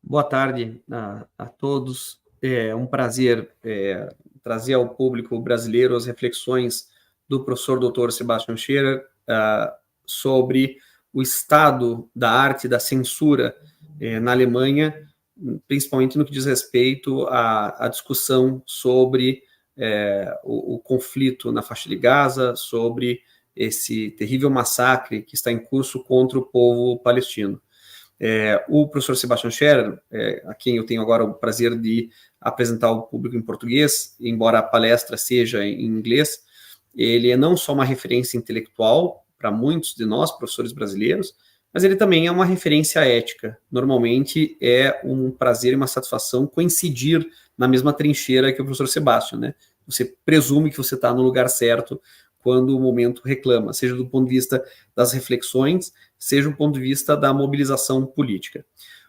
Boa tarde a todos. É um prazer trazer ao público brasileiro as reflexões do professor Dr. Sebastian Scheerer sobre o estado da arte da censura na Alemanha, principalmente no que diz respeito à discussão sobre o conflito na faixa de Gaza, sobre esse terrível massacre que está em curso contra o povo palestino. O professor Sebastian Scheerer, a quem eu tenho agora o prazer de apresentar ao público em português, embora a palestra seja em inglês, ele é não só uma referência intelectual para muitos de nós, professores brasileiros, mas ele também é uma referência ética. Normalmente é um prazer e uma satisfação coincidir na mesma trincheira que o professor Sebastian, né? Você presume que você está no lugar certo quando o momento reclama, seja do ponto de vista das reflexões, seja do ponto de vista da mobilização política.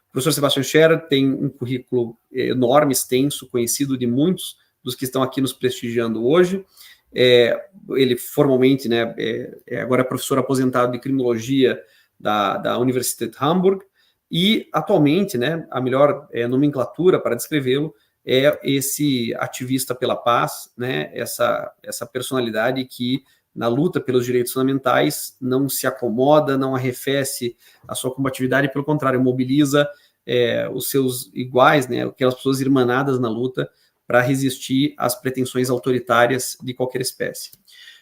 O professor Sebastian Scheerer tem um currículo enorme, extenso, conhecido de muitos dos que estão aqui nos prestigiando hoje. Ele formalmente, né, agora é professor aposentado de criminologia da Universität de Hamburgo e atualmente, né, a melhor nomenclatura para descrevê-lo é esse ativista pela paz, né, essa personalidade que na luta pelos direitos fundamentais não se acomoda, não arrefece a sua combatividade, pelo contrário, mobiliza os seus iguais, né, aquelas pessoas irmanadas na luta para resistir às pretensões autoritárias de qualquer espécie.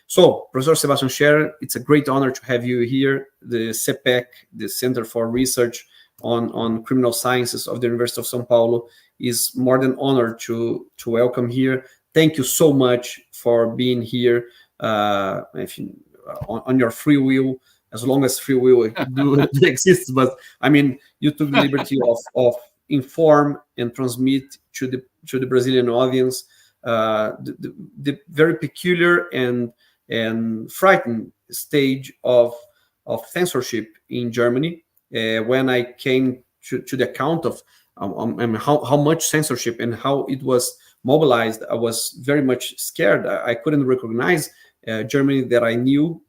So, Professor Sebastian Scheerer, it's a great honor to have you here. The CEPEC, the Center for Research on Criminal Sciences of the University of São Paulo, is more than honored to welcome here. Thank you so much for being here on your free will, as long as free will exists. But I mean, you took the liberty of inform and transmit to the Brazilian audience the very peculiar and frightening stage of censorship in Germany. When I came to the account of how much censorship and how it was mobilized, I was very much scared. I couldn't recognize Germany that I knew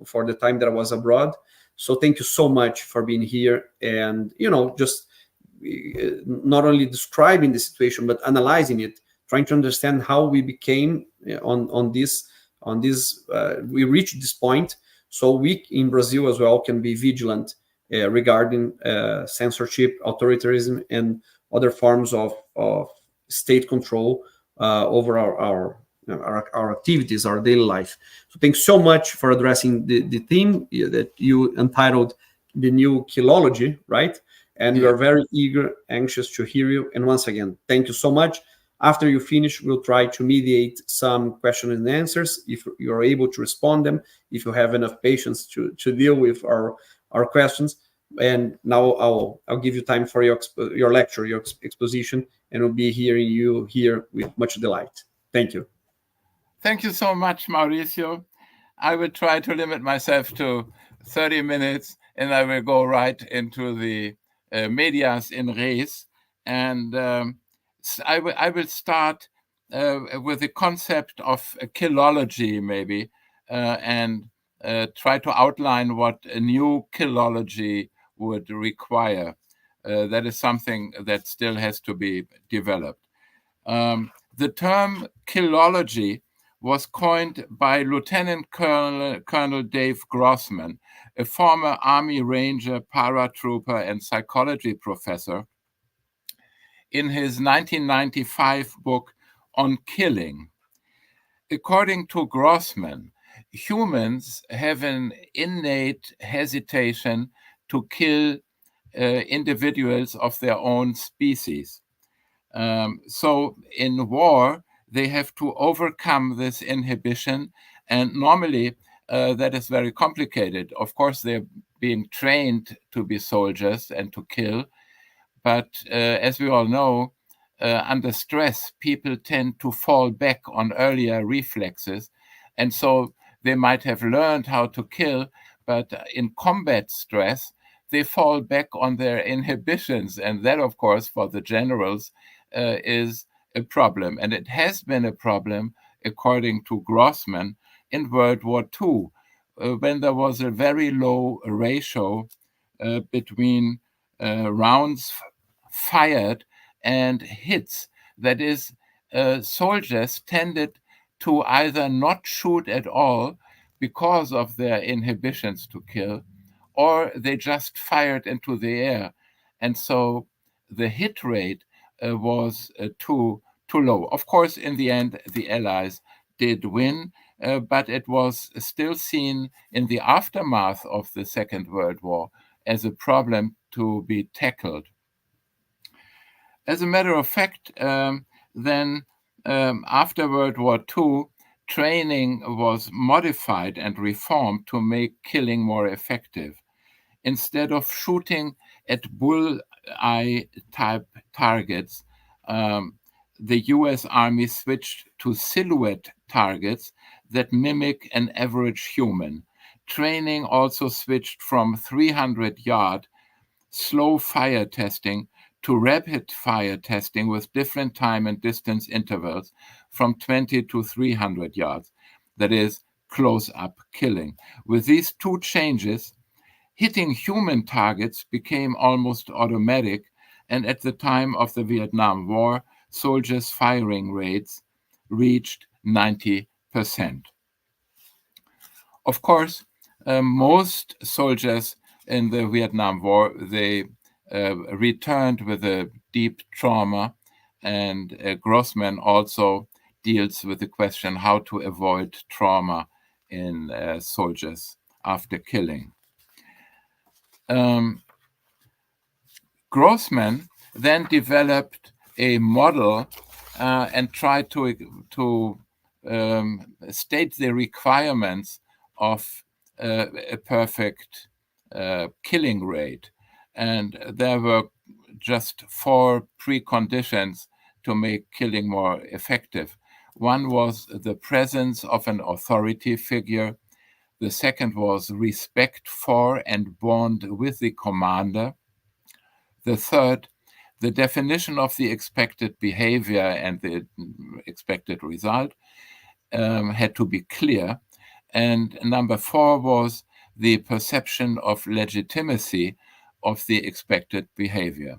for the time that I was abroad. So thank you so much for being here and, just not only describing the situation, but analyzing it, trying to understand how we became on this, we reached this point. So we in Brazil as well can be vigilant regarding censorship, authoritarianism, and other forms of state control over our activities, our daily life. So thanks so much for addressing the theme that you entitled The New Killology, right? And we are very eager, anxious to hear you. And once again, thank you so much. After you finish, we'll try to mediate some questions and answers if you are able to respond them, if you have enough patience to deal with our questions. And now I'll give you time for your lecture, your exposition, and we'll be hearing you here with much delight. Thank you. Thank you so much, Mauricio. I will try to limit myself to 30 minutes, and I will go right into the medias in res. And I will start with the concept of killology, maybe, and try to outline what a new killology would require. That is something that still has to be developed. The term killology was coined by Lieutenant Colonel Dave Grossman, a former Army Ranger, paratrooper, and psychology professor, in his 1995 book on killing. According to Grossman, humans have an innate hesitation to kill individuals of their own species. So in war, they have to overcome this inhibition, and normally that is very complicated. Of course, they're being trained to be soldiers and to kill, but as we all know, under stress, people tend to fall back on earlier reflexes, and so they might have learned how to kill, but in combat stress, they fall back on their inhibitions, and that, of course, for the generals is a problem. And it has been a problem, according to Grossman, in World War II, when there was a very low ratio between rounds fired and hits. That is, soldiers tended to either not shoot at all because of their inhibitions to kill, or they just fired into the air. And so the hit rate was too low. Of course, in the end, the Allies did win, but it was still seen in the aftermath of the Second World War as a problem to be tackled. As a matter of fact, then after World War II, training was modified and reformed to make killing more effective. Instead of shooting at bullseye type targets, the US Army switched to silhouette targets that mimic an average human. Training also switched from 300-yard slow fire testing to rapid fire testing with different time and distance intervals from 20 to 300 yards, that is, close-up killing. With these two changes, hitting human targets became almost automatic, and at the time of the Vietnam War, soldiers' firing rates reached 90%. Of course, most soldiers in the Vietnam War, they returned with a deep trauma, and Grossman also deals with the question how to avoid trauma in soldiers after killing. Grossman then developed a model and tried to state the requirements of a perfect killing rate. And there were just 4 preconditions to make killing more effective. One was the presence of an authority figure. The second was respect for and bond with the commander. The third, the definition of the expected behavior and the expected result had to be clear. And number 4 was the perception of legitimacy of the expected behavior.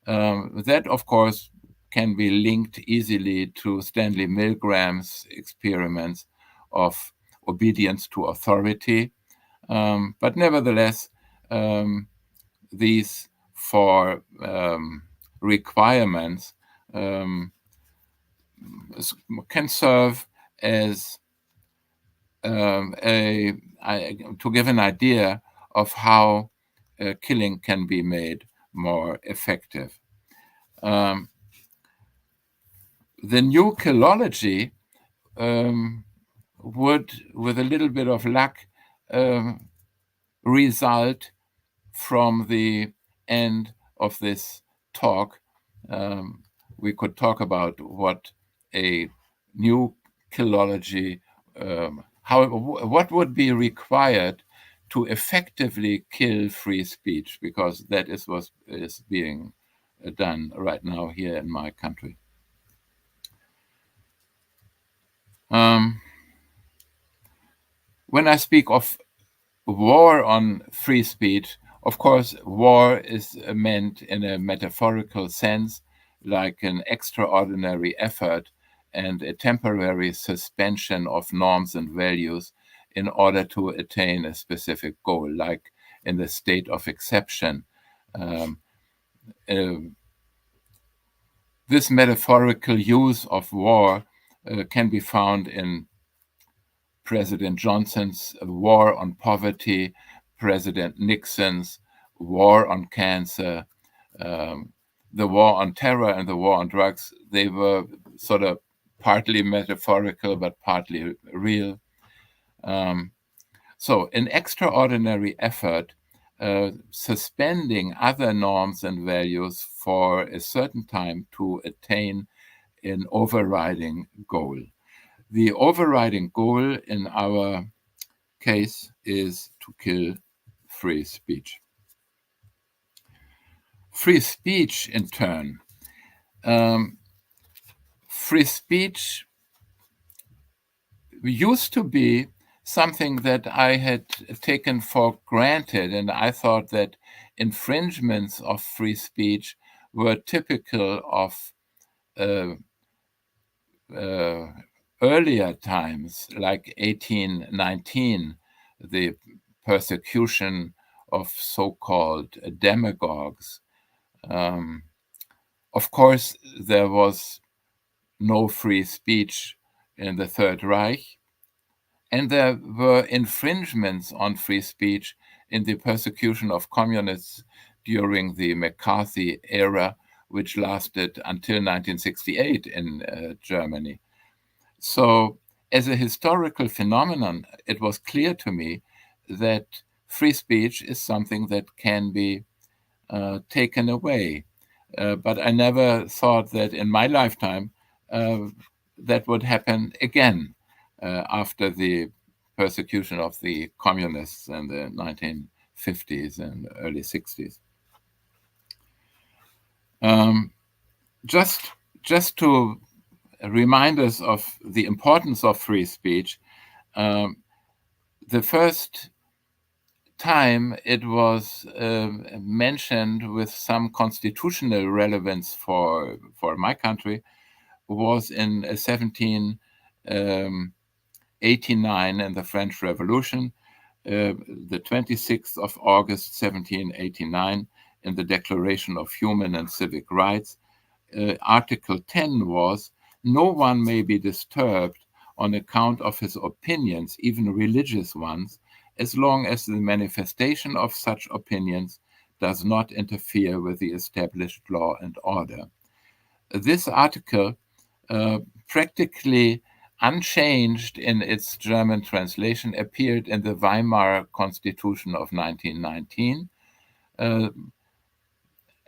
That, of course, can be linked easily to Stanley Milgram's experiments of obedience to authority. But nevertheless, these 4 requirements can serve as to give an idea of how killing can be made more effective. The new killology would, with a little bit of luck, result from the end of this talk. We could talk about what a new killology, what would be required to effectively kill free speech, because that is what is being done right now here in my country. When I speak of war on free speech, of course, war is meant in a metaphorical sense, like an extraordinary effort and a temporary suspension of norms and values in order to attain a specific goal, like in the state of exception. This metaphorical use of war can be found in President Johnson's war on poverty, President Nixon's war on cancer, the war on terror and the war on drugs. They were sort of partly metaphorical, but partly real. So an extraordinary effort suspending other norms and values for a certain time to attain an overriding goal. The overriding goal in our case is to kill free speech. Free speech, in turn, free speech used to be something that I had taken for granted, and I thought that infringements of free speech were typical of earlier times, like 1819, the persecution of so-called demagogues. Of course, there was no free speech in the Third Reich, and there were infringements on free speech in the persecution of communists during the McCarthy era, which lasted until 1968 in Germany. So, as a historical phenomenon, it was clear to me that free speech is something that can be taken away. But I never thought that in my lifetime that would happen again after the persecution of the communists in the 1950s and early 60s. Just to remind us of the importance of free speech, the first time it was mentioned with some constitutional relevance for my country was in 1789 in the French Revolution, the 26th of August 1789 in the Declaration of Human and Civic Rights. Article 10 was, "No one may be disturbed on account of his opinions, even religious ones, as long as the manifestation of such opinions does not interfere with the established law and order." This article, practically unchanged in its German translation, appeared in the Weimar Constitution of 1919.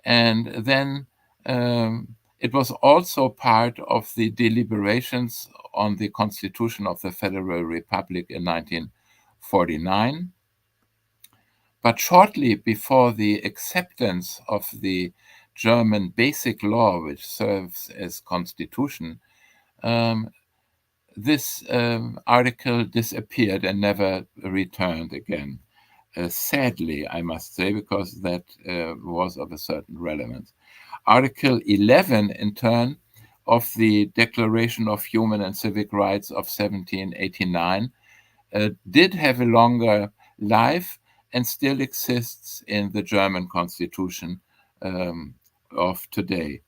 And then it was also part of the deliberations on the Constitution of the Federal Republic in 1949. But shortly before the acceptance of the German Basic Law, which serves as constitution, this article disappeared and never returned again. Sadly, I must say, because that was of a certain relevance. Article 11, in turn, of the Declaration of Human and Civic Rights of 1789 did have a longer life and still exists in the German Constitution of today.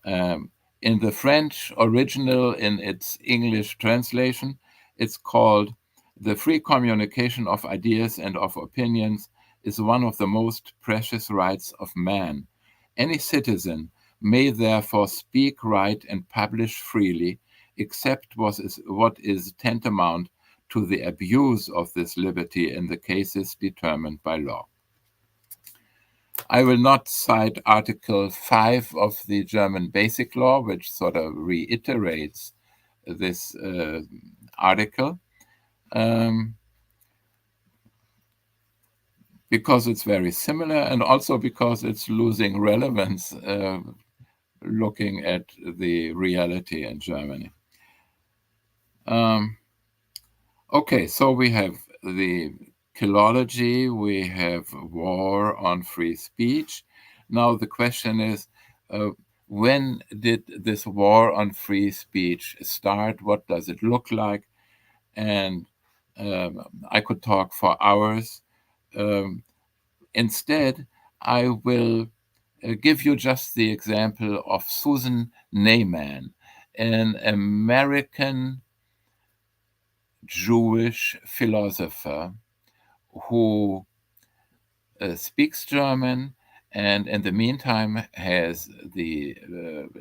In the French original, in its English translation, it's called "The free communication of ideas and of opinions is one of the most precious rights of man. Any citizen may therefore speak, write, and publish freely, except what is tantamount to the abuse of this liberty in the cases determined by law." I will not cite Article 5 of the German Basic Law, which sort of reiterates this article, because it's very similar and also because it's losing relevance looking at the reality in Germany. Okay, so we have the Killology, we have war on free speech. Now the question is, when did this war on free speech start? What does it look like? And I could talk for hours. Instead, I will give you just the example of Susan Neyman, an American Jewish philosopher who speaks German and in the meantime has the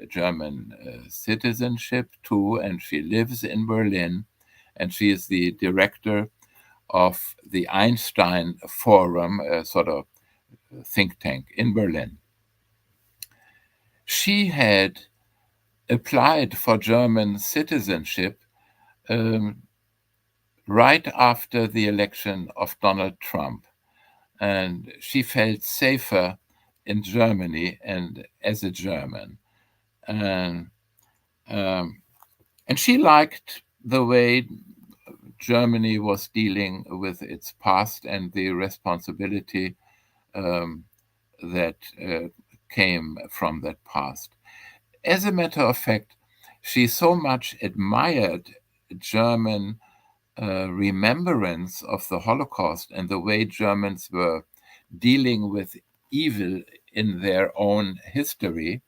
German citizenship too, and she lives in Berlin, and she is the director of the Einstein Forum, a sort of think tank in Berlin. She had applied for German citizenship right after the election of Donald Trump. And she felt safer in Germany and as a German. And she liked the way Germany was dealing with its past and the responsibility that came from that past. As a matter of fact, she so much admired German remembrance of the Holocaust and the way Germans were dealing with evil in their own history,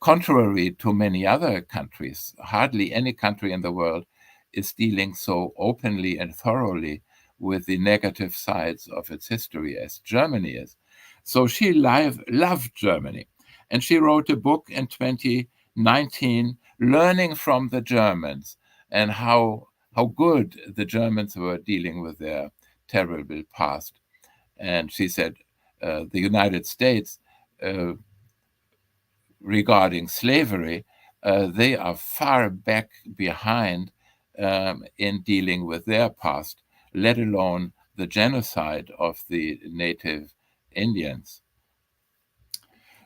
contrary to many other countries. Hardly any country in the world is dealing so openly and thoroughly with the negative sides of its history as Germany is. So she loved Germany. And she wrote a book in 2019, Learning from the Germans, and how good the Germans were dealing with their terrible past. And she said the United States, regarding slavery, they are far back behind in dealing with their past, let alone the genocide of the native Indians.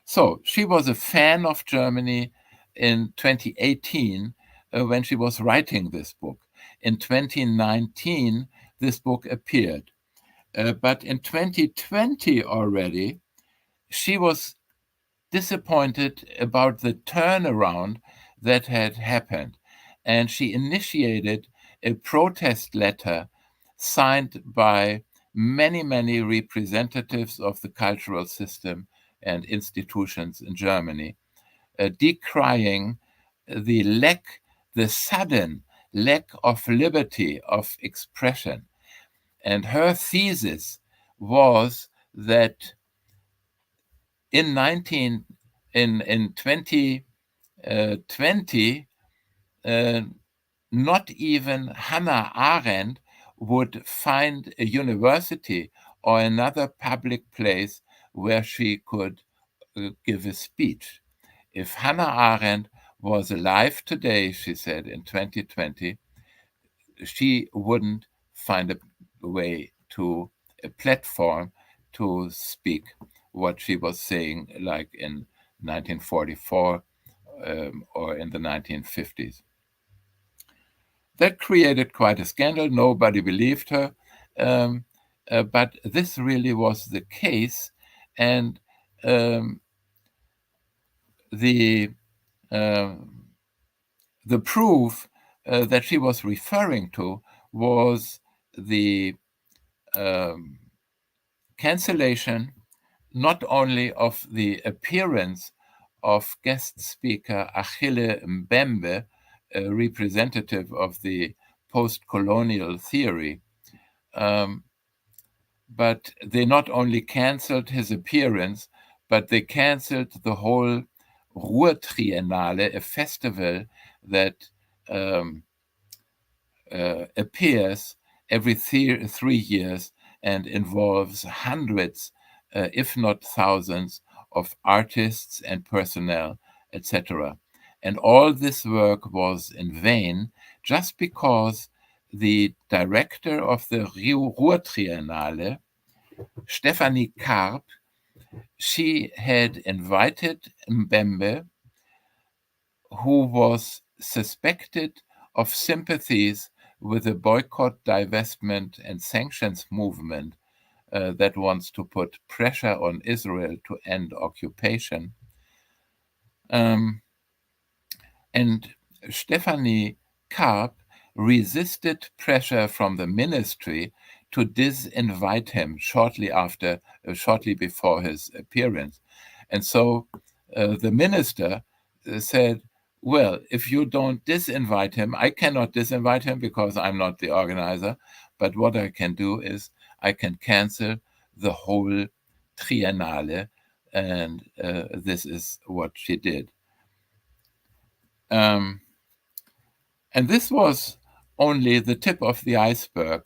So she was a fan of Germany in 2018 when she was writing this book. In 2019, this book appeared. But in 2020 already, she was disappointed about the turnaround that had happened. And she initiated a protest letter signed by many, many representatives of the cultural system and institutions in Germany, decrying the sudden lack of liberty of expression. And her thesis was that in 2020, not even Hannah Arendt would find a university or another public place where she could give a speech. If Hannah Arendt was alive today, she said, in 2020, she wouldn't find a way to a platform to speak what she was saying, like in 1944 or in the 1950s. That created quite a scandal. Nobody believed her. But this really was the case. And the proof that she was referring to was the cancellation not only of the appearance of guest speaker Achille Mbembe, a representative of the post-colonial theory, but they not only canceled his appearance, but they canceled the whole Ruhrtriennale, a festival that appears every 3 years and involves hundreds, if not thousands, of artists and personnel, etc. And all this work was in vain just because the director of the Ruhrtriennale, Stefanie Karp, she had invited Mbembe, who was suspected of sympathies with the boycott, divestment, and sanctions movement that wants to put pressure on Israel to end occupation. And Stefanie Karp resisted pressure from the ministry to disinvite him shortly before his appearance. And so the minister said, well, if you don't disinvite him, I cannot disinvite him because I'm not the organizer, but what I can do is I can cancel the whole Triennale, and this is what she did. And this was only the tip of the iceberg.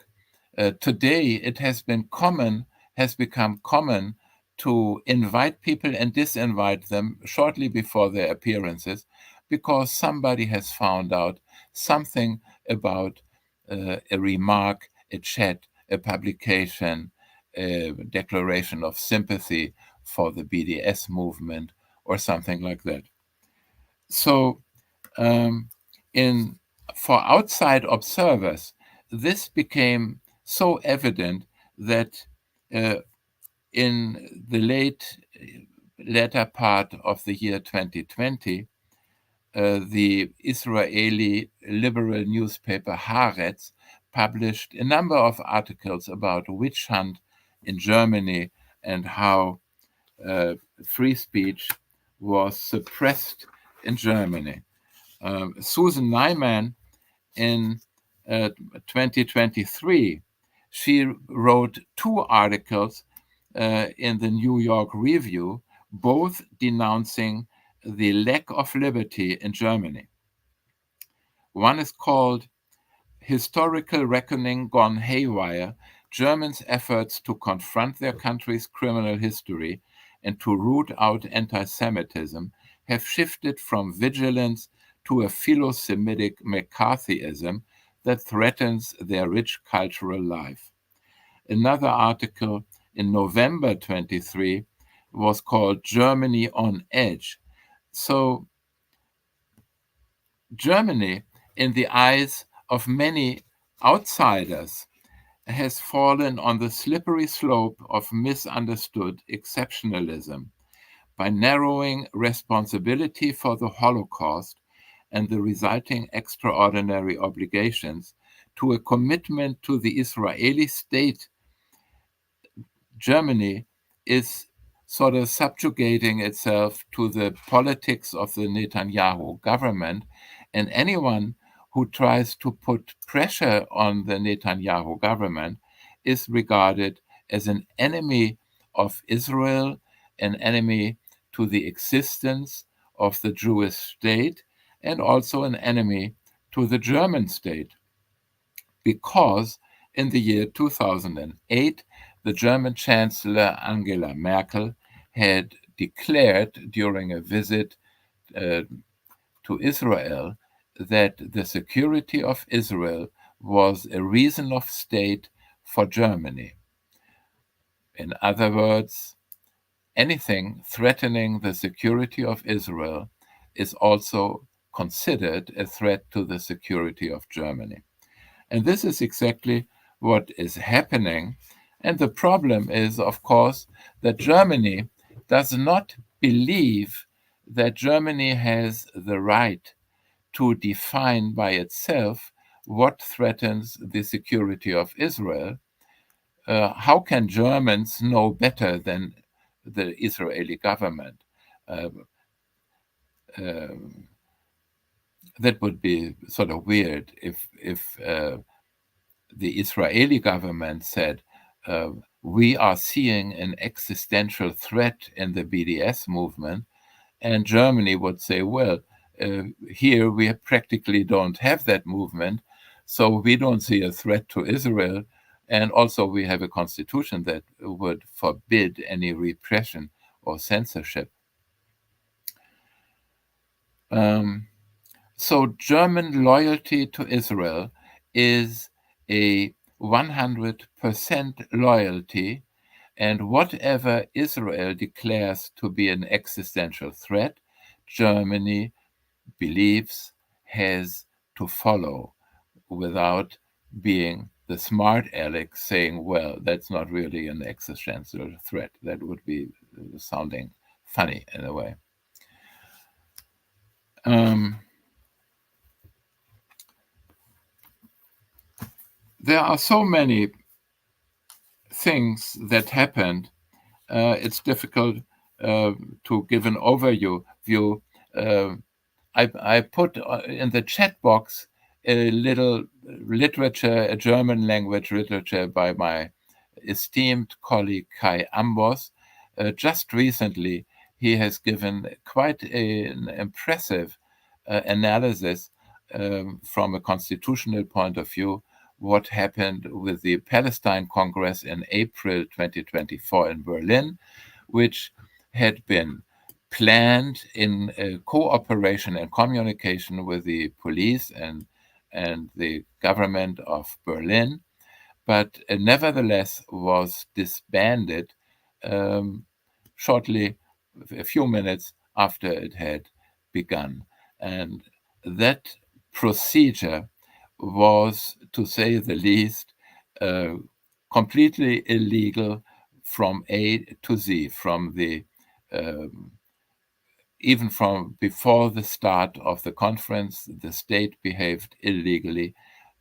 Today, it has become common to invite people and disinvite them shortly before their appearances, because somebody has found out something about a remark, a chat, a publication, a declaration of sympathy for the BDS movement, or something like that. So, for outside observers, this became so evident that in the late latter part of the year 2020, the Israeli liberal newspaper Haaretz published a number of articles about witch hunt in Germany and how free speech was suppressed in Germany. Susan Nyman in 2023, she wrote 2 articles in the New York Review, both denouncing the lack of liberty in Germany. One is called Historical Reckoning Gone Haywire, Germans' Efforts to Confront Their Country's Criminal History and to Root Out Anti-Semitism Have Shifted from Vigilance to a Philo-Semitic McCarthyism that Threatens Their Rich Cultural Life. Another article in November 23 was called Germany on Edge. So Germany, in the eyes of many outsiders, has fallen on the slippery slope of misunderstood exceptionalism by narrowing responsibility for the Holocaust and the resulting extraordinary obligations to a commitment to the Israeli state. Germany is sort of subjugating itself to the politics of the Netanyahu government, and anyone who tries to put pressure on the Netanyahu government is regarded as an enemy of Israel, an enemy to the existence of the Jewish state, and also an enemy to the German state. Because in the year 2008, the German Chancellor Angela Merkel had declared during a visit to Israel that the security of Israel was a reason of state for Germany. In other words, anything threatening the security of Israel is also considered a threat to the security of Germany. And this is exactly what is happening. And the problem is, of course, that Germany does not believe that Germany has the right to define by itself what threatens the security of Israel. How can Germans know better than the Israeli government? That would be sort of weird if the Israeli government said, we are seeing an existential threat in the BDS movement, and Germany would say, well, here we practically don't have that movement, so we don't see a threat to Israel, and also we have a constitution that would forbid any repression or censorship. So German loyalty to Israel is a 100% loyalty, and whatever Israel declares to be an existential threat, Germany believes has to follow without being the smart aleck saying, well, that's not really an existential threat. That would be sounding funny in a way. There are so many things that happened. It's difficult to give an overview. I put in the chat box a little literature, a German language literature by my esteemed colleague Kai Ambos. Just recently, he has given quite an impressive analysis from a constitutional point of view, what happened with the Palestine Congress in April 2024 in Berlin, which had been planned in cooperation and communication with the police and the government of Berlin, but nevertheless was disbanded shortly, a few minutes after it had begun. And that procedure was, to say the least, completely illegal from A to Z, from the even from before the start of the conference, the state behaved illegally,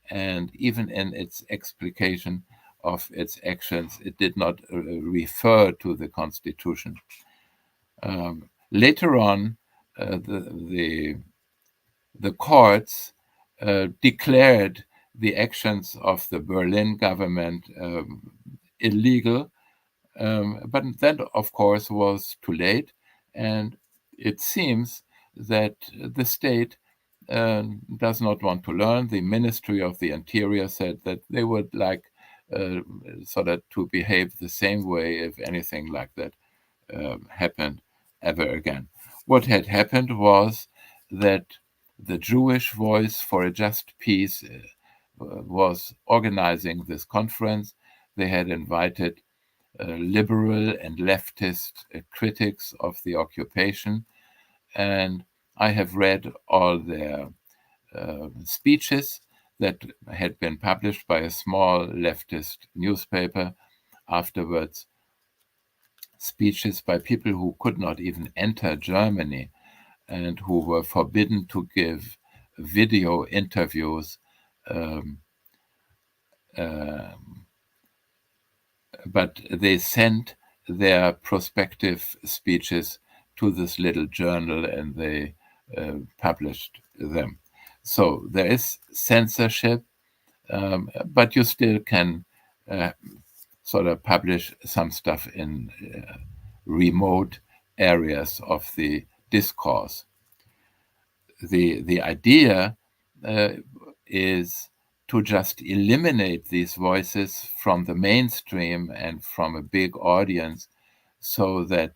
and even in its explication of its actions, it did not refer to the constitution. Later on, the courts declared the actions of the Berlin government illegal, but that, of course, was too late, and it seems that the state does not want to learn. The Ministry of the Interior said that they would like sort of to behave the same way if anything like that happened ever again. What had happened was that the Jewish Voice for a Just Peace was organizing this conference. They had invited liberal and leftist critics of the occupation, and I have read all their speeches that had been published by a small leftist newspaper afterwards, speeches by people who could not even enter Germany and who were forbidden to give video interviews, but they sent their prospective speeches to this little journal and they published them. So there is censorship, but you still can sort of publish some stuff in remote areas of the discourse. The idea is to just eliminate these voices from the mainstream and from a big audience, so that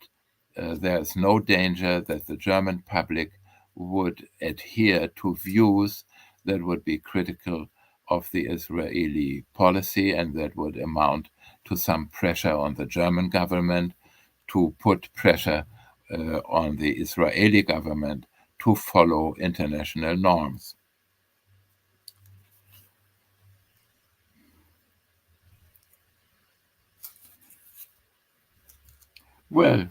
there's no danger that the German public would adhere to views that would be critical of the Israeli policy and that would amount to some pressure on the German government to put pressure on the Israeli government to follow international norms. Well,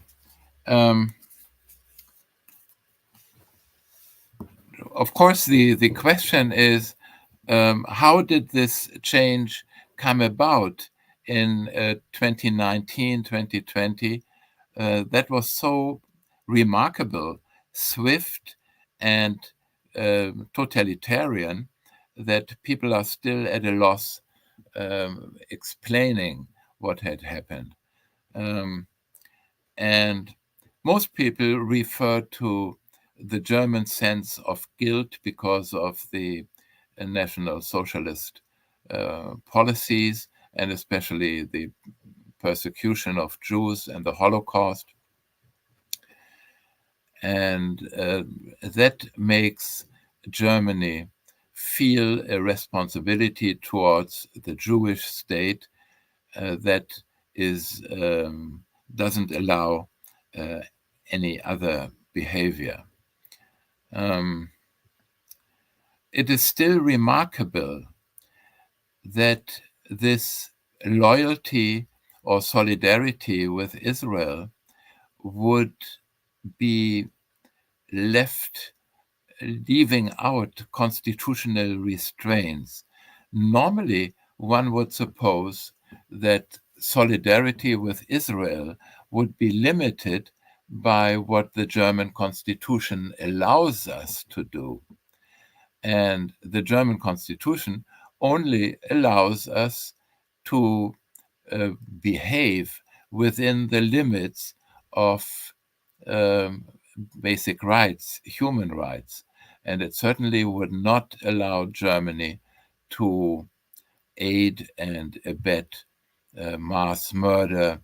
of course, the question is, how did this change come about in 2019, 2020? That was so remarkable, swift, and totalitarian that people are still at a loss explaining what had happened. And most people refer to the German sense of guilt because of the National Socialist policies, and especially the persecution of Jews and the Holocaust. And that makes Germany feel a responsibility towards the Jewish state that is doesn't allow any other behavior. It is still remarkable that this loyalty or solidarity with Israel would be leaving out constitutional restraints. Normally, one would suppose that solidarity with Israel would be limited by what the German constitution allows us to do. And the German constitution only allows us to behave within the limits of basic rights, human rights. And it certainly would not allow Germany to aid and abet mass murder,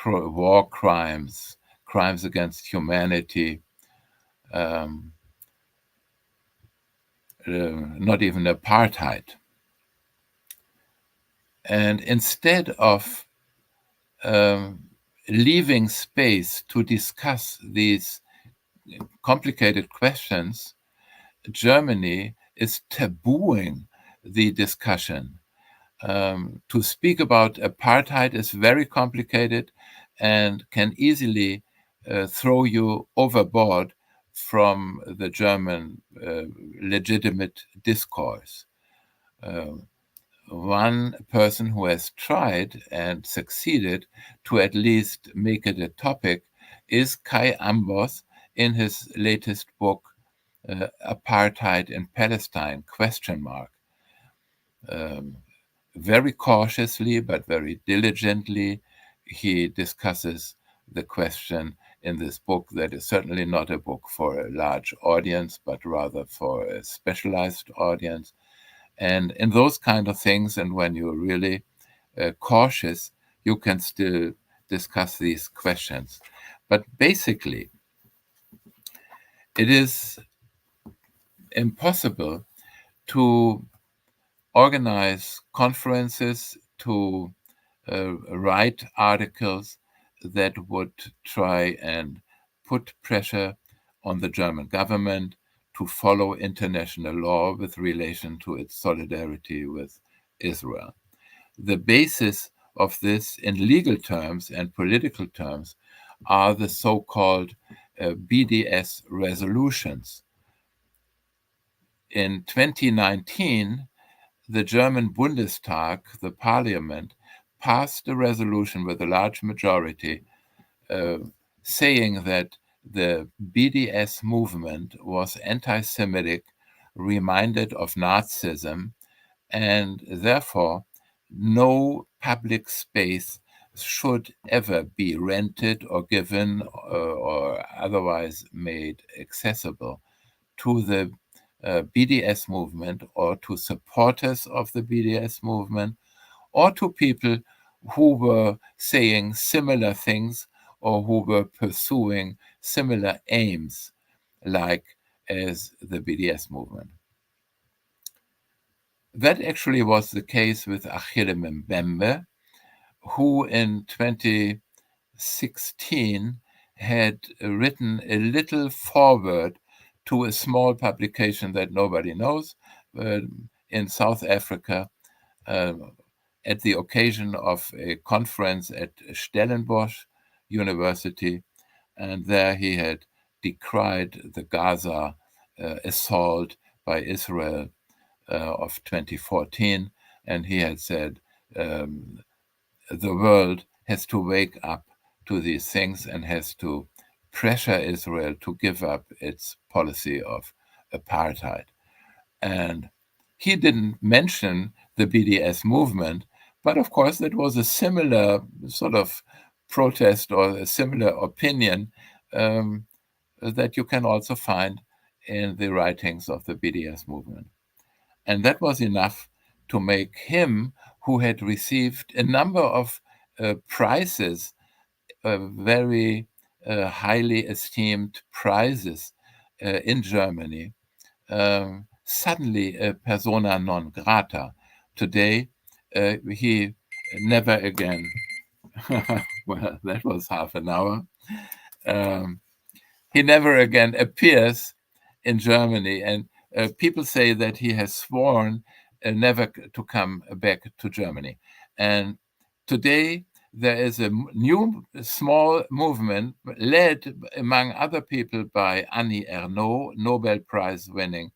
war crimes, crimes against humanity, not even apartheid. And instead of leaving space to discuss these complicated questions, Germany is tabooing the discussion. To speak about apartheid is very complicated, and can easily throw you overboard from the German legitimate discourse. One person who has tried and succeeded to at least make it a topic is Kai Ambos in his latest book, Apartheid in Palestine, ? Very cautiously but very diligently, he discusses the question in this book that is certainly not a book for a large audience, but rather for a specialized audience. And in those kind of things, and when you're really cautious, you can still discuss these questions. But basically, it is impossible to organize conferences, to write articles that would try and put pressure on the German government to follow international law with relation to its solidarity with Israel. The basis of this in legal terms and political terms are the so-called BDS resolutions. In 2019, the German Bundestag, the parliament, passed a resolution with a large majority saying that the BDS movement was anti-Semitic, reminded of Nazism, and therefore no public space should ever be rented or given or otherwise made accessible to the BDS movement or to supporters of the BDS movement or to people who were saying similar things or who were pursuing similar aims like as the BDS movement. That actually was the case with Achille Mbembe, who in 2016 had written a little foreword to a small publication that nobody knows in South Africa at the occasion of a conference at Stellenbosch University. And there he had decried the Gaza assault by Israel of 2014. And he had said, the world has to wake up to these things and has to pressure Israel to give up its policy of apartheid. And he didn't mention the BDS movement, but of course that was a similar sort of protest or a similar opinion that you can also find in the writings of the BDS movement. And that was enough to make him, who had received a number of prizes, very highly esteemed prizes in Germany, suddenly a persona non grata. Today, he never again, well, that was half an hour. He never again appears in Germany, and people say that he has sworn never to come back to Germany. And today, there is a new small movement led, among other people, by Annie Ernaux, Nobel Prize winning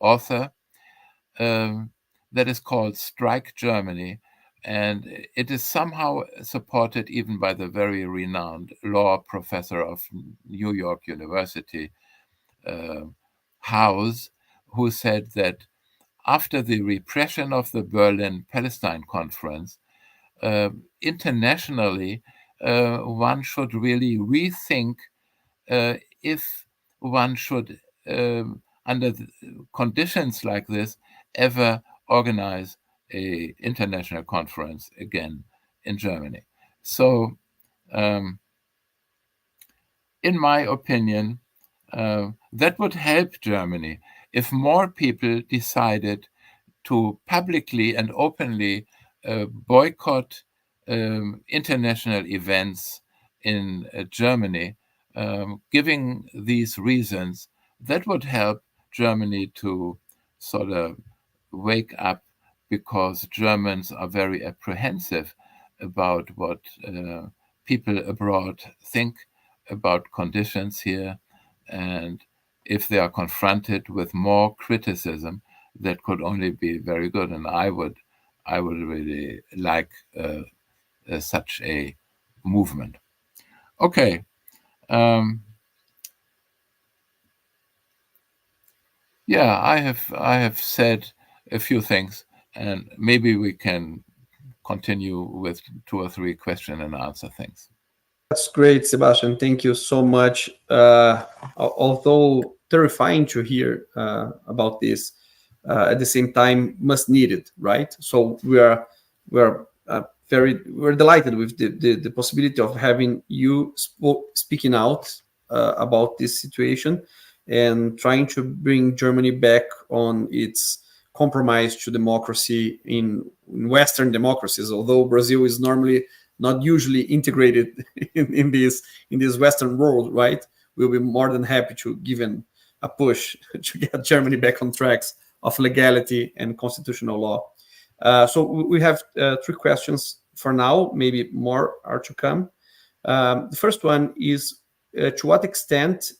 author, that is called Strike Germany. And it is somehow supported even by the very renowned law professor of New York University, House, who said that after the repression of the Berlin Palestine Conference, internationally, one should really rethink if one should, under conditions like this, ever organize an international conference again in Germany. So, in my opinion, that would help Germany if more people decided to publicly and openly boycott international events in Germany, giving these reasons. That would help Germany to sort of wake up, because Germans are very apprehensive about what people abroad think about conditions here, and if they are confronted with more criticism, that could only be very good. And I would really like such a movement. Okay. Yeah, I have said a few things, and maybe we can continue with 2 or 3 question and answer things. That's great, Sebastian. Thank you so much. Although terrifying to hear about this, at the same time, must need it, right? So we're delighted with the possibility of having you speaking out about this situation and trying to bring Germany back on its compromise to democracy in Western democracies. Although Brazil is normally not usually integrated in this Western world, right? We'll be more than happy to give a push to get Germany back on tracks of legality and constitutional law. So we have 3 questions for now. Maybe more are to come. The first one is, to what extent,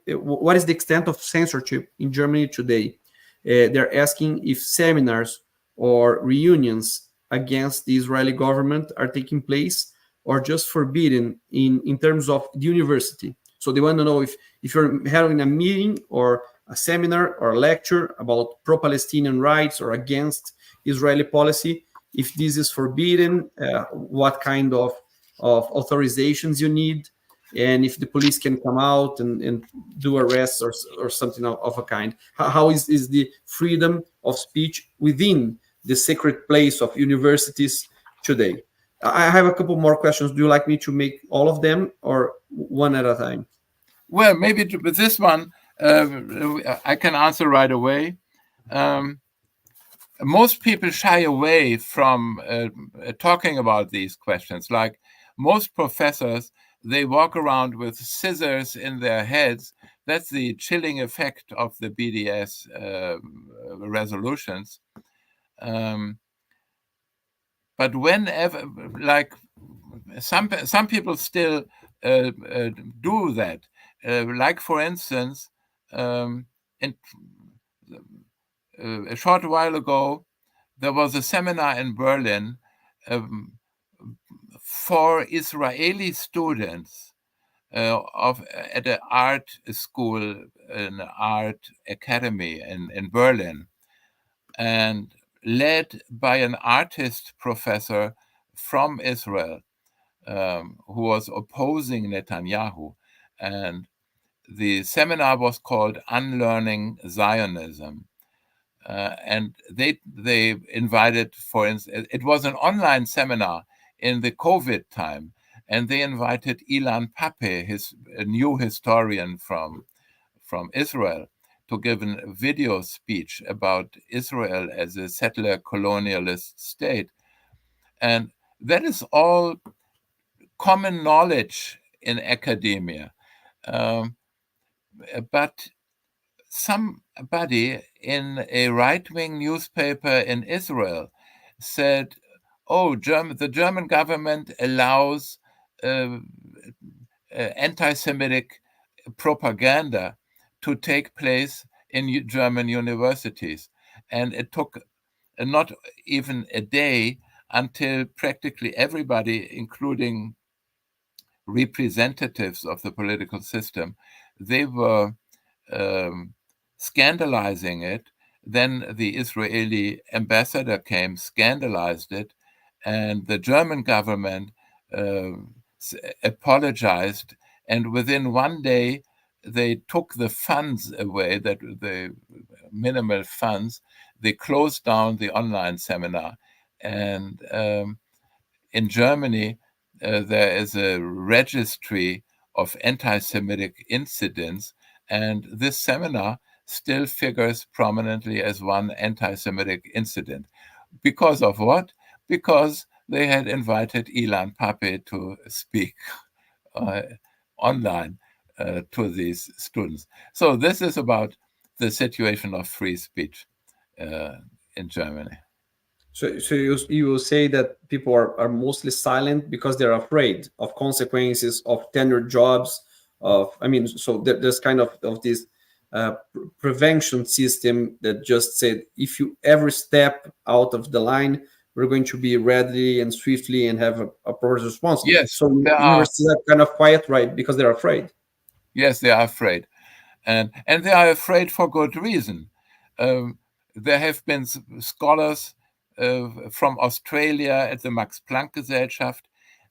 what is the extent of censorship in Germany today? They're asking if seminars or reunions against the Israeli government are taking place or just forbidden in terms of the university. So they want to know if you're having a meeting or a seminar or a lecture about pro-Palestinian rights or against Israeli policy, if this is forbidden, what kind of authorizations you need, and if the police can come out and do arrests or something of a kind. How is the freedom of speech within the sacred place of universities today? I have a couple more questions. Do you like me to make all of them or one at a time? Well, maybe with this one, I can answer right away. Most people shy away from talking about these questions. Like most professors, they walk around with scissors in their heads. That's the chilling effect of the BDS resolutions. But whenever, like some people still do that. Like for instance, a short while ago, there was a seminar in Berlin for Israeli students at an art school, an art academy in Berlin, and led by an artist professor from Israel who was opposing Netanyahu. And the seminar was called Unlearning Zionism. And they invited, for instance, it was an online seminar in the COVID time, and they invited Ilan Pappé, a new historian from Israel, to give a video speech about Israel as a settler colonialist state. And that is all common knowledge in academia. But somebody in a right-wing newspaper in Israel said, oh, the German government allows anti-Semitic propaganda to take place in German universities. And it took not even a day until practically everybody, including representatives of the political system, they were scandalizing it. Then the Israeli ambassador came, scandalized it, and the German government apologized. And within one day, they took the funds away, that the minimal funds. They closed down the online seminar. And in Germany, there is a registry of anti-Semitic incidents, and this seminar still figures prominently as one anti-Semitic incident. Because of what? Because they had invited Ilan Pappé to speak online to these students. So this is about the situation of free speech in Germany. So you will say that people are mostly silent because they're afraid of consequences of tenured jobs. So there's kind of this prevention system that just said, if you ever step out of the line, we're going to be readily and swiftly and have a proper response. Yes, So there are. universities are kind of quiet, right? Because they're afraid. Yes, they are afraid. And they are afraid for good reason. There have been scholars from Australia at the Max Planck Gesellschaft.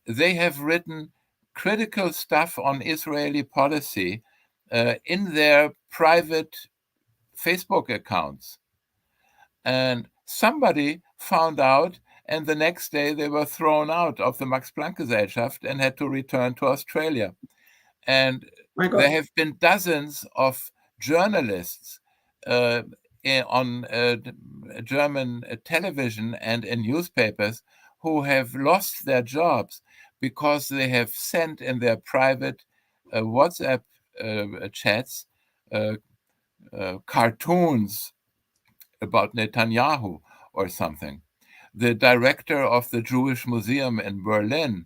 They have written critical stuff on Israeli policy in their private Facebook accounts. And somebody found out, and the next day they were thrown out of the Max Planck Gesellschaft and had to return to Australia. And there have been dozens of journalists on German television and in newspapers who have lost their jobs because they have sent in their private WhatsApp chats cartoons about Netanyahu or something. The director of the Jewish Museum in Berlin,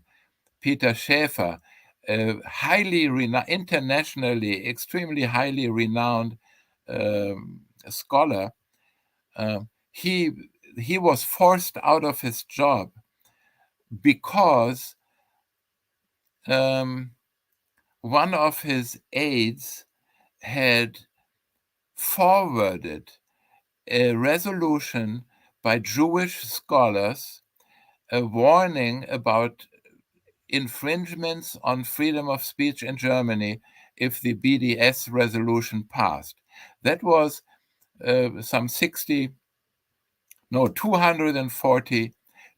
Peter Schäfer, highly internationally, extremely highly renowned scholar, he was forced out of his job because one of his aides had forwarded a resolution by Jewish scholars, a warning about infringements on freedom of speech in Germany if the BDS resolution passed. That was some 240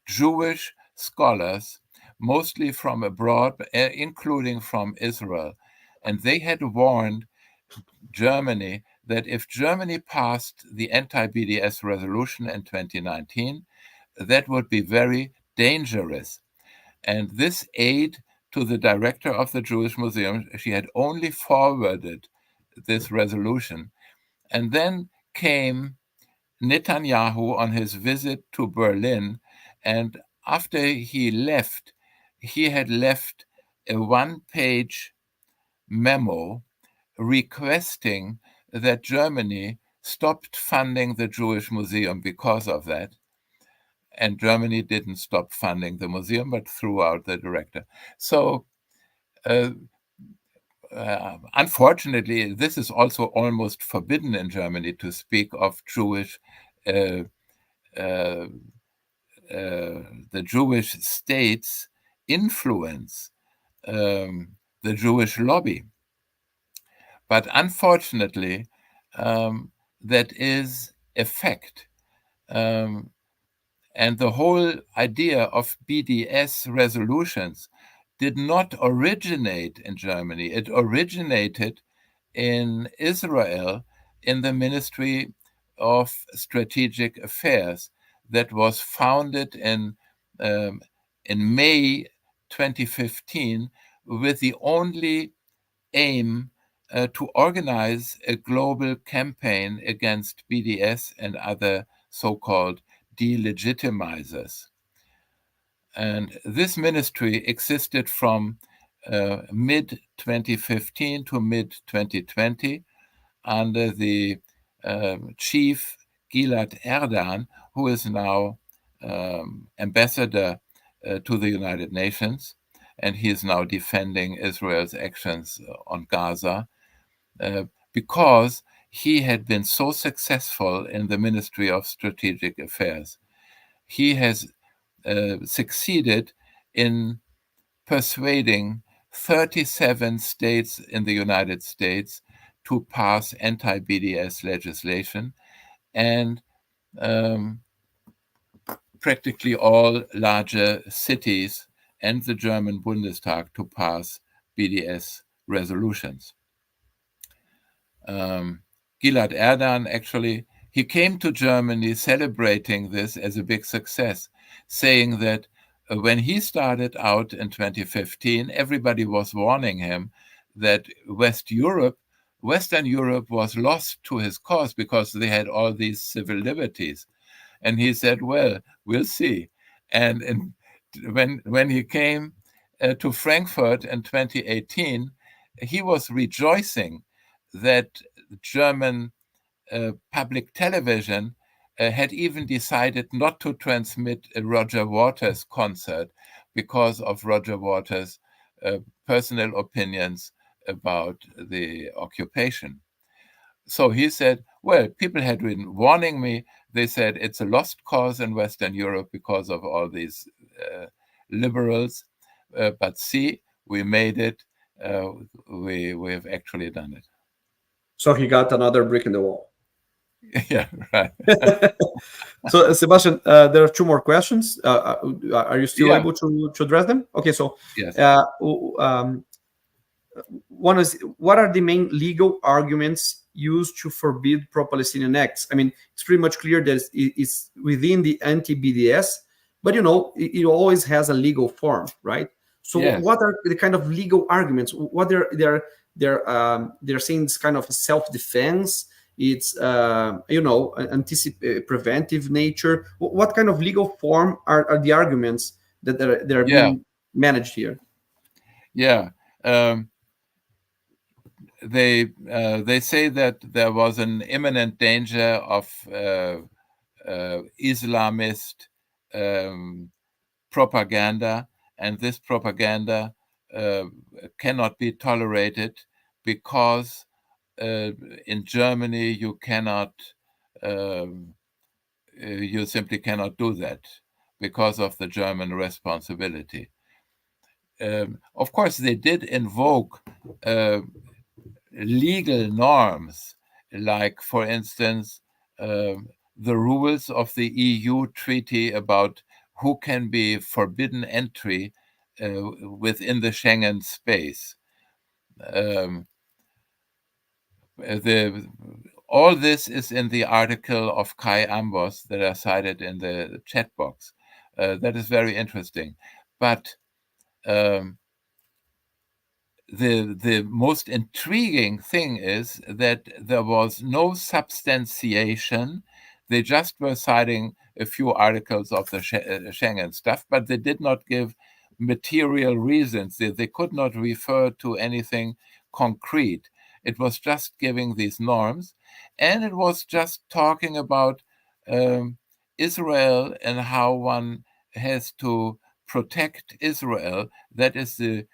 Jewish scholars, mostly from abroad, including from Israel. And they had warned Germany that if Germany passed the anti-BDS resolution in 2019, that would be very dangerous. And this aide to the director of the Jewish Museum, she had only forwarded this resolution. And then came Netanyahu on his visit to Berlin. And after he left, he had left a one-page memo requesting that Germany stopped funding the Jewish Museum because of that. And Germany didn't stop funding the museum, but threw out the director. So unfortunately, this is also almost forbidden in Germany to speak of Jewish, the Jewish state's influence, the Jewish lobby. But unfortunately, that is a fact. And the whole idea of BDS resolutions did not originate in Germany. It originated in Israel in the Ministry of Strategic Affairs that was founded in May 2015 with the only aim to organize a global campaign against BDS and other so-called delegitimizers. And this ministry existed from mid-2015 to mid-2020 under the chief Gilad Erdan, who is now ambassador to the United Nations, and he is now defending Israel's actions on Gaza because he had been so successful in the Ministry of Strategic Affairs. He has succeeded in persuading 37 states in the United States to pass anti-BDS legislation, and practically all larger cities and the German Bundestag to pass BDS resolutions. Gilad Erdan, actually, he came to Germany celebrating this as a big success, saying that when he started out in 2015, everybody was warning him that Western Europe was lost to his cause because they had all these civil liberties. And he said, well, we'll see. And when he came to Frankfurt in 2018, he was rejoicing that German public television had even decided not to transmit a Roger Waters concert because of Roger Waters' personal opinions about the occupation. So he said, well, people had been warning me. They said it's a lost cause in Western Europe because of all these liberals. But see, we made it. We have actually done it. So he got another brick in the wall. Yeah, right. So, Sebastian, there are two more questions. Are you still able to address them? Okay, so yes. One is, what are the main legal arguments used to forbid pro-Palestinian acts? I mean, it's pretty much clear that it's within the anti-BDS, but it always has a legal form, right? So what are the kind of legal arguments? What they're saying it's kind of a self-defense. It's preventive nature. What kind of legal form are the arguments that they're being managed here? Yeah. They say that there was an imminent danger of Islamist propaganda, and this propaganda cannot be tolerated because in Germany you simply cannot do that because of the German responsibility. Of course, they did invoke legal norms, like, for instance, the rules of the EU treaty about who can be forbidden entry within the Schengen space. All this is in the article of Kai Ambos that are cited in the chat box. That is very interesting. But the most intriguing thing is that there was no substantiation. They just were citing a few articles of the Schengen stuff, but they did not give material reasons. They could not refer to anything concrete. It was just giving these norms, and it was just talking about Israel and how one has to protect Israel. That is the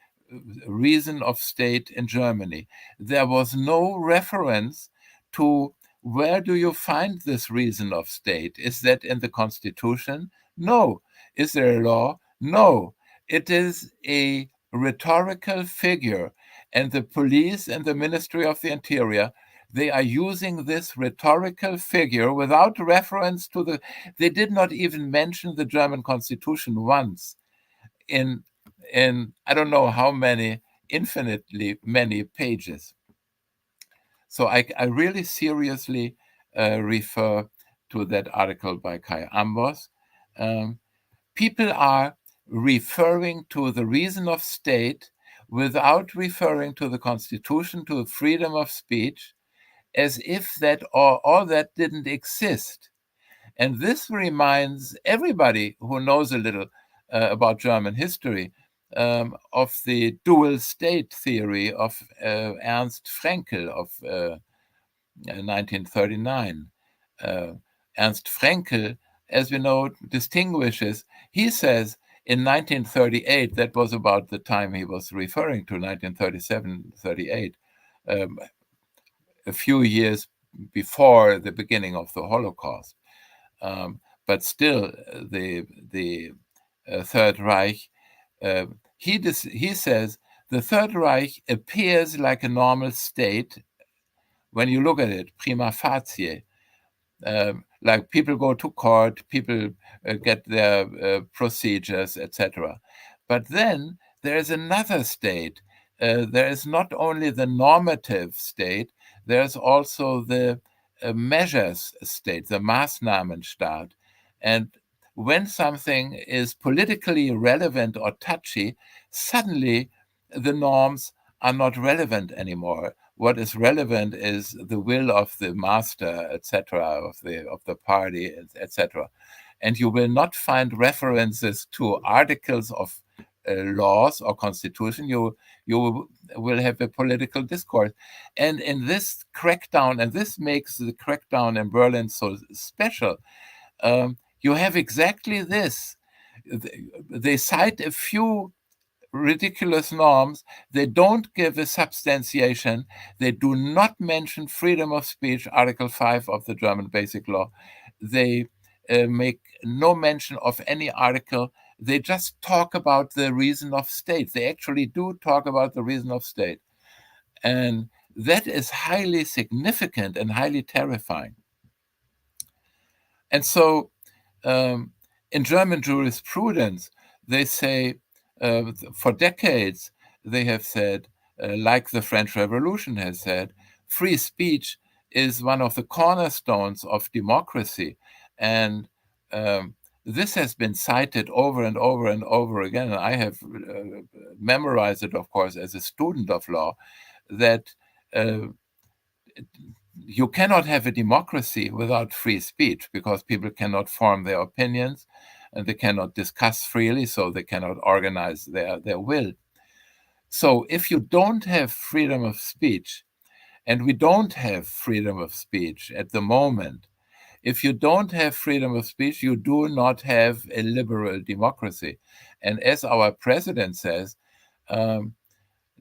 reason of state in Germany. There was no reference to where do you find this reason of state? Is that in the Constitution? No. Is there a law? No. It is a rhetorical figure, and the police and the Ministry of the Interior, they are using this rhetorical figure without reference to they did not even mention the German Constitution once in I don't know how many, infinitely many pages. So I really seriously refer to that article by Kai Ambos. People are referring to the reason of state without referring to the Constitution, to freedom of speech, as if that all that didn't exist. And this reminds everybody who knows a little about German history of the dual state theory of Ernst Fraenkel of 1939. Ernst Fraenkel, as we know, distinguishes, he says in 1938, that was about the time he was referring to, 1937, 38, a few years before the beginning of the Holocaust. But still, the Third Reich, he says, the Third Reich appears like a normal state when you look at it, prima facie. Like people go to court, people get their procedures, etc. But then there is another state. There is not only the normative state, there's also the measures state, the Maßnahmenstaat. And when something is politically relevant or touchy, suddenly the norms are not relevant anymore. What is relevant is the will of the master, etc., of the party, etc. And you will not find references to articles of laws or constitution. You will have a political discourse. And in this crackdown, and this makes the crackdown in Berlin so special, you have exactly this. They cite a few ridiculous norms. They don't give a substantiation. They do not mention freedom of speech, Article 5 of the German Basic Law. They make no mention of any article. They just talk about the reason of state. They actually do talk about the reason of state. And that is highly significant and highly terrifying. And so in German jurisprudence, they say, for decades, they have said, like the French Revolution has said, free speech is one of the cornerstones of democracy. And this has been cited over and over and over again. And I have memorized it, of course, as a student of law, that you cannot have a democracy without free speech, because people cannot form their opinions and they cannot discuss freely, so they cannot organize their will. So if you don't have freedom of speech, and we don't have freedom of speech at the moment, if you don't have freedom of speech, you do not have a liberal democracy. And as our president says,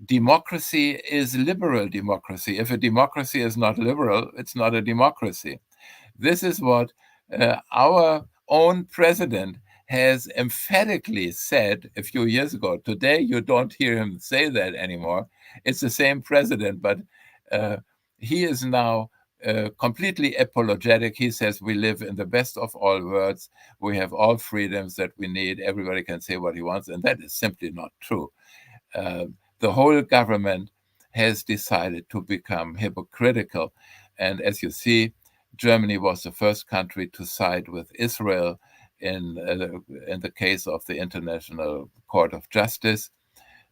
democracy is liberal democracy. If a democracy is not liberal, it's not a democracy. This is what our own president has emphatically said a few years ago. Today, you don't hear him say that anymore. It's the same president, but he is now completely apologetic. He says we live in the best of all worlds. We have all freedoms that we need. Everybody can say what he wants, and that is simply not true. The whole government has decided to become hypocritical. And as you see, Germany was the first country to side with Israel in the case of the International Court of Justice,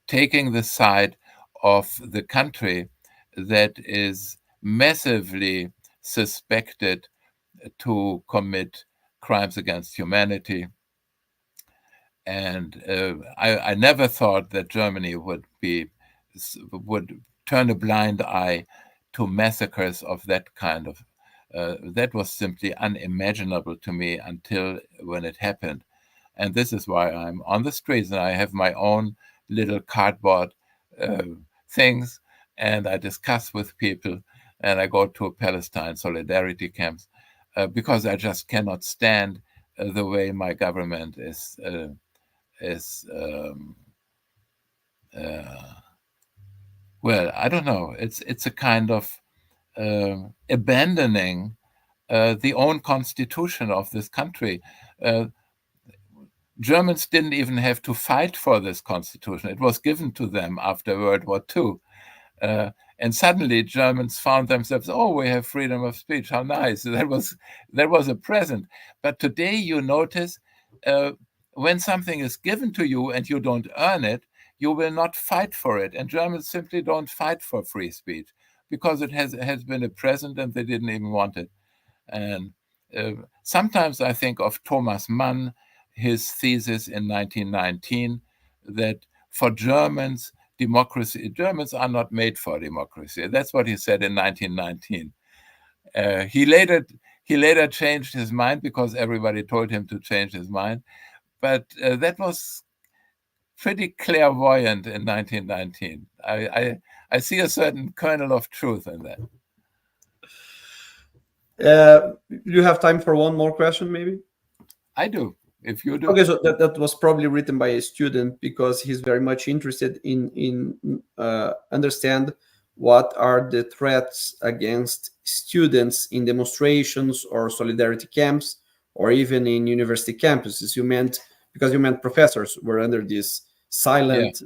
taking the side of the country that is massively suspected to commit crimes against humanity. And I never thought that Germany would turn a blind eye to massacres of that kind of. That was simply unimaginable to me until when it happened. And this is why I'm on the streets, and I have my own little cardboard things, and I discuss with people, and I go to Palestine solidarity camps, because I just cannot stand the way my government is well, I don't know. It's a kind of abandoning the own constitution of this country. Germans didn't even have to fight for this constitution. It was given to them after World War II. And suddenly Germans found themselves, oh, we have freedom of speech. How nice. That was a present. But today you notice when something is given to you and you don't earn it, you will not fight for it. And Germans simply don't fight for free speech because it has been a present and they didn't even want it. And sometimes I think of Thomas Mann, his thesis in 1919, that for Germans are not made for democracy. That's what he said in 1919. He later changed his mind because everybody told him to change his mind. But that was pretty clairvoyant in 1919. I see a certain kernel of truth in that. You have time for one more question, maybe? I do, if you do. Okay, so that was probably written by a student because he's very much interested in understand what are the threats against students in demonstrations or solidarity camps, or even in university campuses. You meant professors were under this silent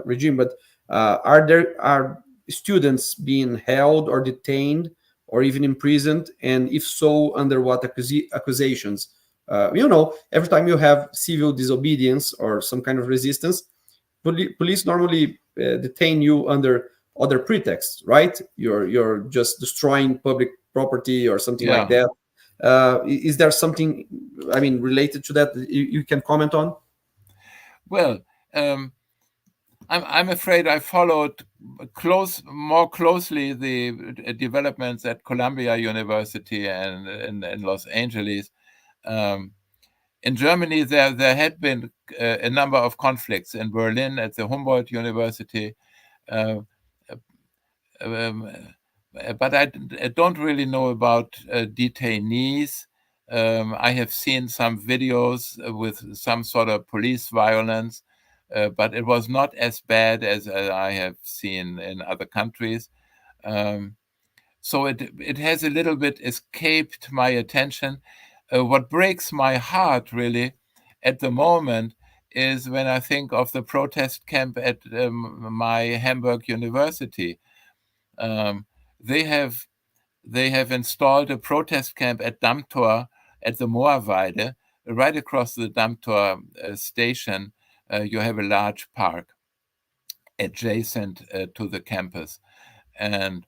regime, but are students being held or detained or even imprisoned, and if so, under what accusations? Every time you have civil disobedience or some kind of resistance, police normally detain you under other pretexts, right? You're just destroying public property or something like that. Is there something, I mean, related to that you can comment on? Well, I'm afraid I followed more closely the developments at Columbia University and in Los Angeles. In Germany, there had been a number of conflicts in Berlin at the Humboldt University, but I don't really know about detainees. I have seen some videos with some sort of police violence, but it was not as bad as I have seen in other countries. So it has a little bit escaped my attention. What breaks my heart really at the moment is when I think of the protest camp at my Hamburg University. They have installed a protest camp at Dammtor at the Moorweide, right across the Dammtor station. You have a large park adjacent to the campus. And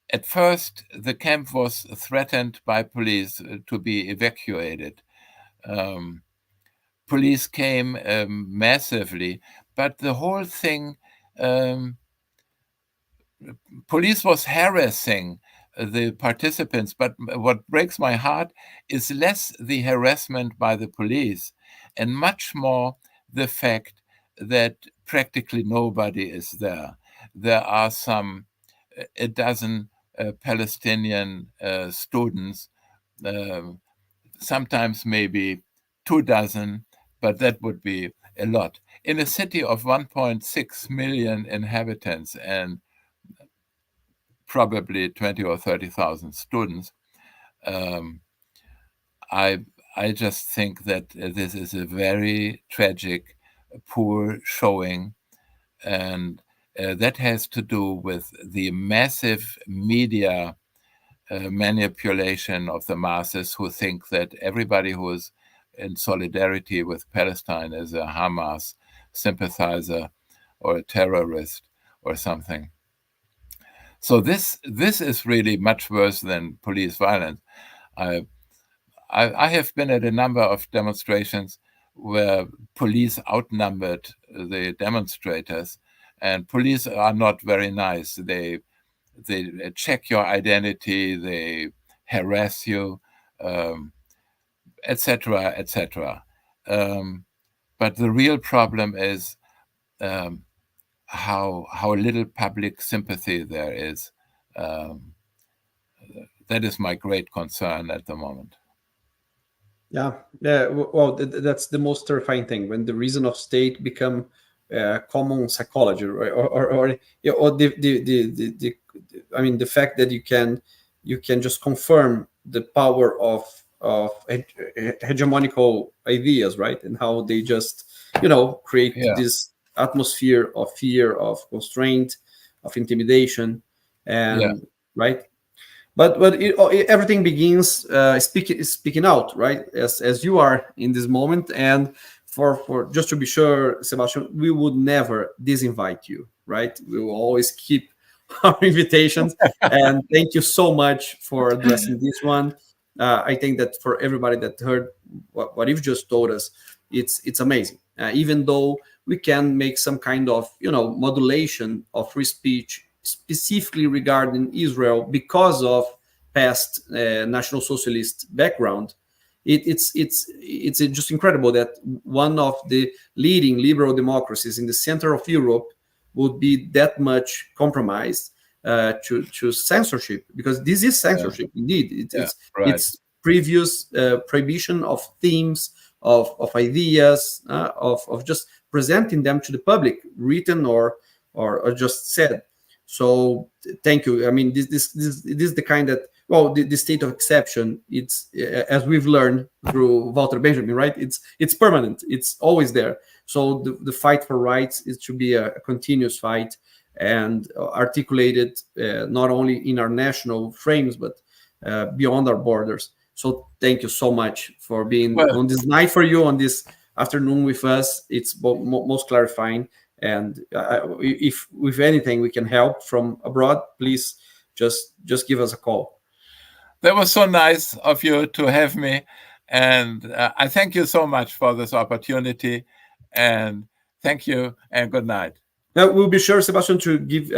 at first, the camp was threatened by police to be evacuated. Police came massively, but the whole thing, police was harassing the participants. But what breaks my heart is less the harassment by the police and much more the fact that practically nobody is there. There are a dozen Palestinian students, sometimes maybe 24, but that would be a lot. In a city of 1.6 million inhabitants and probably 20 or 30,000 students, I just think that this is a very tragic, poor showing, and that has to do with the massive media manipulation of the masses who think that everybody who is in solidarity with Palestine is a Hamas sympathizer or a terrorist or something. So this is really much worse than police violence. I have been at a number of demonstrations where police outnumbered the demonstrators, and police are not very nice. They check your identity, they harass you, etc., etc. But the real problem is how little public sympathy there is. That is my great concern at the moment. Yeah. Well, that's the most terrifying thing, when the reason of state become common psychology, right? Or the I mean, the fact that you can just confirm the power of hegemonical ideas, right? And how they just create this atmosphere of fear, of constraint, of intimidation, and right. But everything begins speaking out, right? As you are in this moment. And for just to be sure, Sebastian, we would never disinvite you, right? We will always keep our invitations. And thank you so much for addressing this one. I think that for everybody that heard what you've just told us, it's amazing. Even though we can make some kind of modulation of free speech specifically regarding Israel because of past National Socialist background, it's just incredible that one of the leading liberal democracies in the center of Europe would be that much compromised to censorship, because this is censorship indeed. It's previous prohibition of themes, of ideas, of just presenting them to the public, written or just said. So thank you. I mean, this is the kind that, well, the state of exception, it's as we've learned through Walter Benjamin, right? It's permanent. It's always there. So the fight for rights is to be a continuous fight, and articulated not only in our national frames, but beyond our borders. So thank you so much for being on this night, for you on this afternoon with us. It's most clarifying. And if with anything we can help from abroad, please just give us a call. That was so nice of you to have me, and I thank you so much for this opportunity. And thank you, and good night. Now, we'll be sure, Sebastian, to give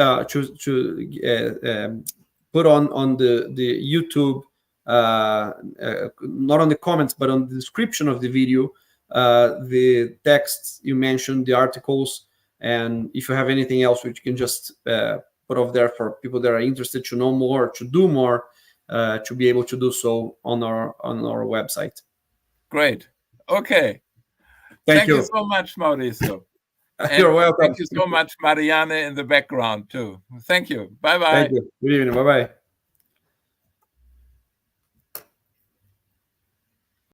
put on the YouTube, not on the comments, but on the description of the video, the texts you mentioned, the articles, and if you have anything else which you can just put off there for people that are interested to know more, to do more, to be able to do so on our website. Great. Okay. Thank you so much, Mauricio. You're welcome. Thank you so much, Marianne, in the background too. Thank you. Bye-bye. Thank you. Good evening. Bye-bye.